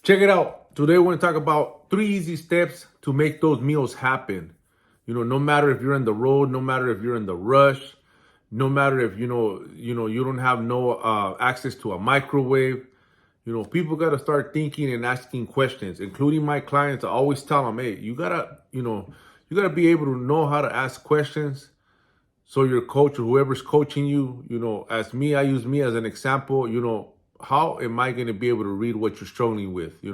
Check it out. Today we're going to talk about 3 easy steps to make those meals happen. No matter if you're in the road, no matter if you're in the rush, no matter if you don't have no access to a microwave. People got to start thinking and asking questions, including my clients. I always tell them, hey, you gotta be able to know how to ask questions. So your coach or whoever's coaching you, as me, I use me as an example. How am I going to be able to read what you're struggling with? A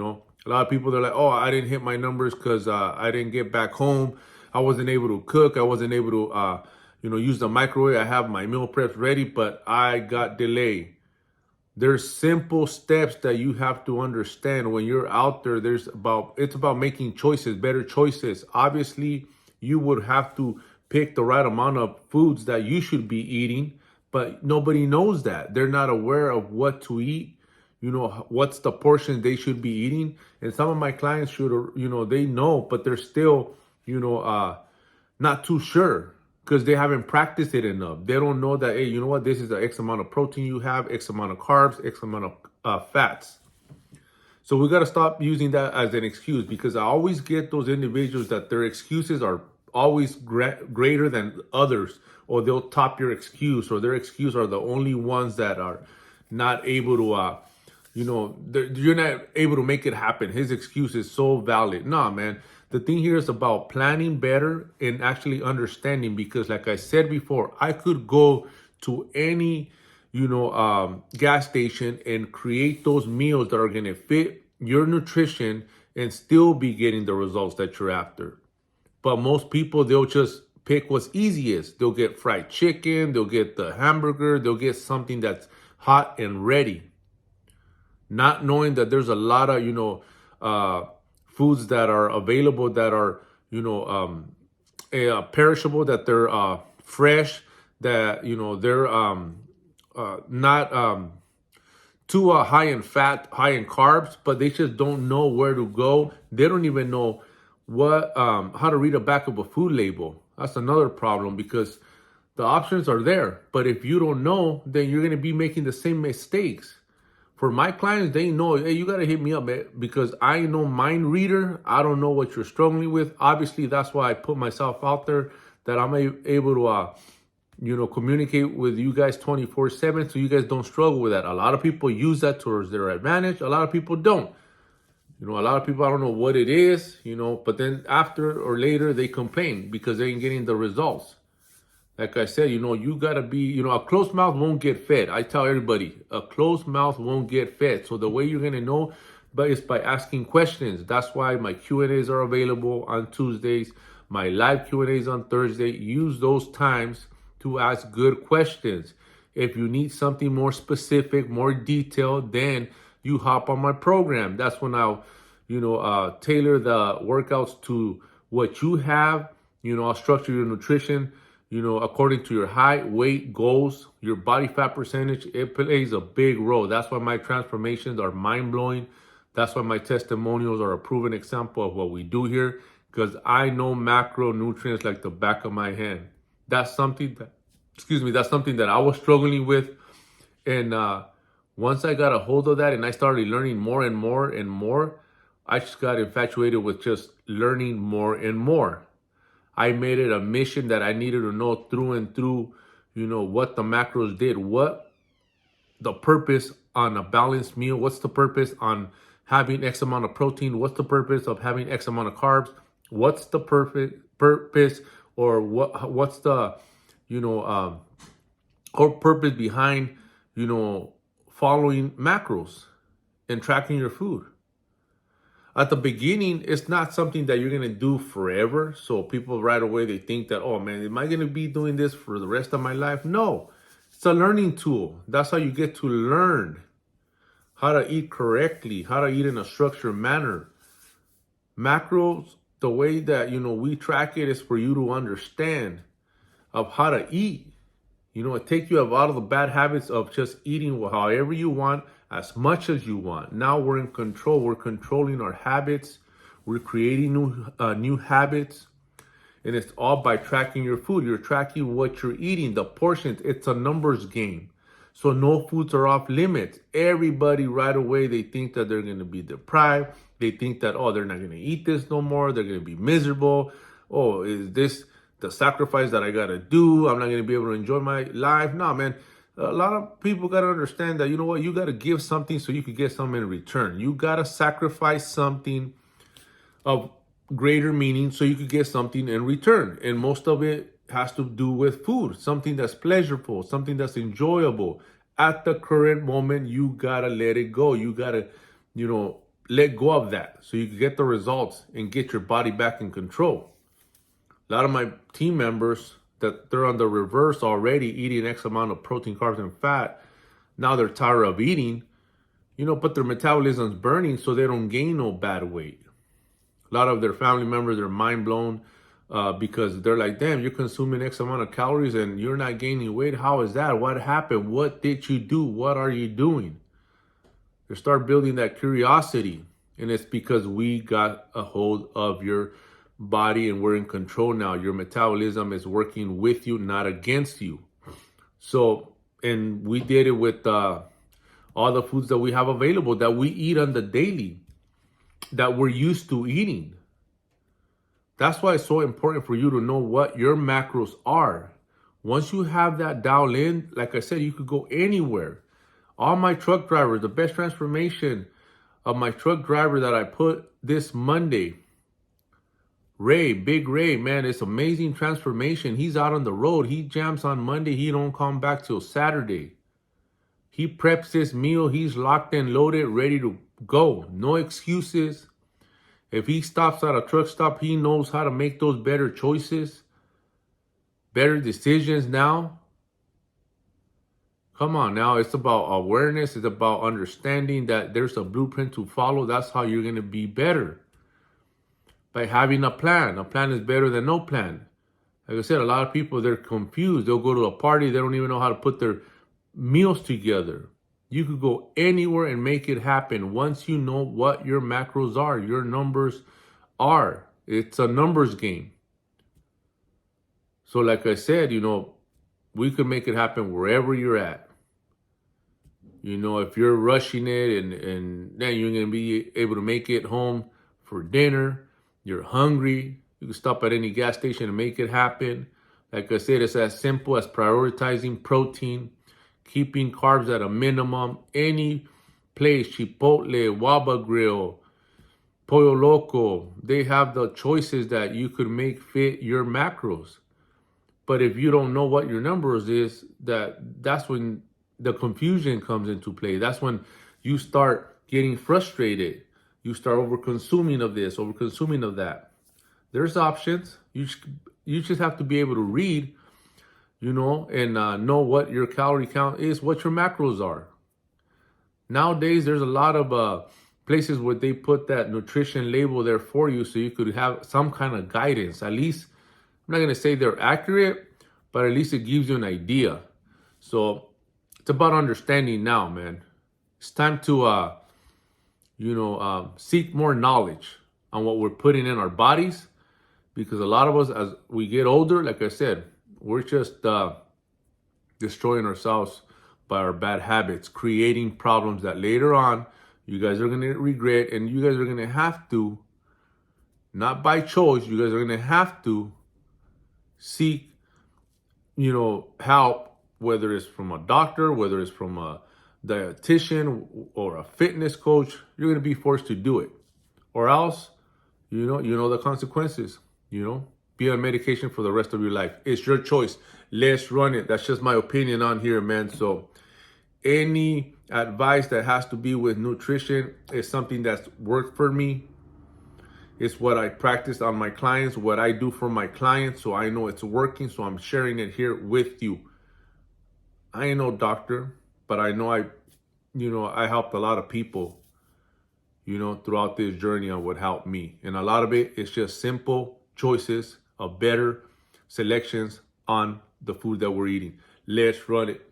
lot of people, they're like, oh, I didn't hit my numbers because I didn't get back home. I wasn't able to cook. I wasn't able to, use the microwave. I have my meal preps ready, but I got delayed. There's simple steps that you have to understand when you're out there. It's about making choices, better choices. Obviously, you would have to pick the right amount of foods that you should be eating, but nobody knows that. They're not aware of what to eat, what's the portion they should be eating. And some of my clients they know, but they're still, not too sure because they haven't practiced it enough. They don't know that, hey, you know what, this is the X amount of protein you have, X amount of carbs, X amount of fats. So we got to stop using that as an excuse, because I always get those individuals that their excuses are always greater than others, or they'll top your excuse, or their excuse are the only ones that are not able to, you're not able to make it happen. His excuse is so valid. Nah, man. The thing here is about planning better and actually understanding, because like I said before, I could go to any gas station and create those meals that are going to fit your nutrition and still be getting the results that you're after. But most people, they'll just pick what's easiest. They'll get fried chicken, they'll get the hamburger, they'll get something that's hot and ready, not knowing that there's a lot of foods that are available that are perishable, that they're fresh, that they're not too high in fat, high in carbs, but they just don't know where to go. They don't even know how to read the back of a food label. That's another problem, because the options are there, but if you don't know, then you're going to be making the same mistakes. For my clients, they know, hey, you got to hit me up, man, because I know mind reader. I don't know what you're struggling with. Obviously, that's why I put myself out there, that I'm able to communicate with you guys 24/7, so you guys don't struggle with that. A lot of people use that towards their advantage. A lot of people don't. A lot of people, I don't know what it is, but then after or later they complain because they ain't getting the results. Like I said, you gotta be, a closed mouth won't get fed. I tell everybody, a closed mouth won't get fed. So the way you're gonna know, is by asking questions. That's why my Q&As are available on Tuesdays, my live Q&As on Thursday. Use those times to ask good questions. If you need something more specific, more detailed, then you hop on my program. That's when I'll, tailor the workouts to what you have. I'll structure your nutrition, according to your height, weight, goals, your body fat percentage. It plays a big role. That's why my transformations are mind blowing. That's why my testimonials are a proven example of what we do here, because I know macronutrients like the back of my hand. That's something that I was struggling with. And once I got a hold of that and I started learning more and more and more, I just got infatuated with just learning more and more. I made it a mission that I needed to know through and through, what the macros did, what the purpose on a balanced meal, what's the purpose on having X amount of protein, what's the purpose of having X amount of carbs, what's the purpose, or what's the, whole purpose behind, following macros and tracking your food. At the beginning, it's not something that you're going to do forever. So people right away, they think that, oh man, am I going to be doing this for the rest of my life? No, it's a learning tool. That's how you get to learn how to eat correctly, how to eat in a structured manner. Macros, the way that, we track it is for you to understand of how to eat. It takes you out of the bad habits of just eating however you want, as much as you want. Now we're in control. We're controlling our habits. We're creating new habits. And it's all by tracking your food. You're tracking what you're eating, the portions. It's a numbers game. So no foods are off limits. Everybody right away, they think that they're going to be deprived. They think that, oh, they're not going to eat this no more. They're going to be miserable. Oh, is this the sacrifice that I got to do? I'm not going to be able to enjoy my life. No, man. A lot of people got to understand that, you know what, you got to give something so you could get something in return. You got to sacrifice something of greater meaning so you could get something in return. And most of it has to do with food, something that's pleasurable, something that's enjoyable. At the current moment, you gotta let it go. You gotta, let go of that so you can get the results and get your body back in control. A lot of my team members that they're on the reverse already, eating X amount of protein, carbs, and fat. Now they're tired of eating, but their metabolism's burning so they don't gain no bad weight. A lot of their family members are mind blown because they're like, damn, you're consuming X amount of calories and you're not gaining weight. How is that? What happened? What did you do? What are you doing? They start building that curiosity. And it's because we got a hold of your body and we're in control now. Your metabolism is working with you, not against you. So, and we did it with all the foods that we have available that we eat on the daily, that we're used to eating. That's why it's so important for you to know what your macros are. Once you have that dialed in, like I said, you could go anywhere. All my truck drivers, the best transformation of my truck driver that I put this Monday, Ray, Big Ray, man, it's amazing transformation. He's out on the road. He jams on Monday. He don't come back till Saturday. He preps his meal. He's locked and loaded, ready to go. No excuses. If he stops at a truck stop, he knows how to make those better choices, better decisions now. Come on now, it's about awareness. It's about understanding that there's a blueprint to follow. That's how you're going to be better. By having a plan. A plan is better than no plan. Like I said, a lot of people, they're confused. They'll go to a party. They don't even know how to put their meals together. You could go anywhere and make it happen once you know what your macros are, your numbers are. It's a numbers game. So like I said, we could make it happen wherever you're at. If you're rushing it and then you're going to be able to make it home for dinner, you're hungry, you can stop at any gas station and make it happen. Like I said, it's as simple as prioritizing protein, keeping carbs at a minimum. Any place, Chipotle, Waba Grill, Pollo Loco, they have the choices that you could make fit your macros. But if you don't know what your numbers is, that's when the confusion comes into play. That's when you start getting frustrated. You start over-consuming of this, over-consuming of that. There's options. You just have to be able to read, and know what your calorie count is, what your macros are. Nowadays, there's a lot of places where they put that nutrition label there for you so you could have some kind of guidance. At least, I'm not going to say they're accurate, but at least it gives you an idea. So it's about understanding now, man. It's time to, seek more knowledge on what we're putting in our bodies, because a lot of us, as we get older, like I said, we're just destroying ourselves by our bad habits, creating problems that later on you guys are going to regret, and you guys are going to have to, not by choice, you guys are going to have to seek, help, whether it's from a doctor, whether it's from a dietitian or a fitness coach. You're going to be forced to do it, or else, you know the consequences. Be on medication for the rest of your life. It's your choice. Let's run it. That's just my opinion on here, man. So any advice that has to be with nutrition is something that's worked for me. It's what I practice on my clients, what I do for my clients. So I know it's working. So I'm sharing it here with you. I ain't no doctor, but I know I helped a lot of people, throughout this journey on what helped me. And a lot of it is just simple choices of better selections on the food that we're eating. Let's run it.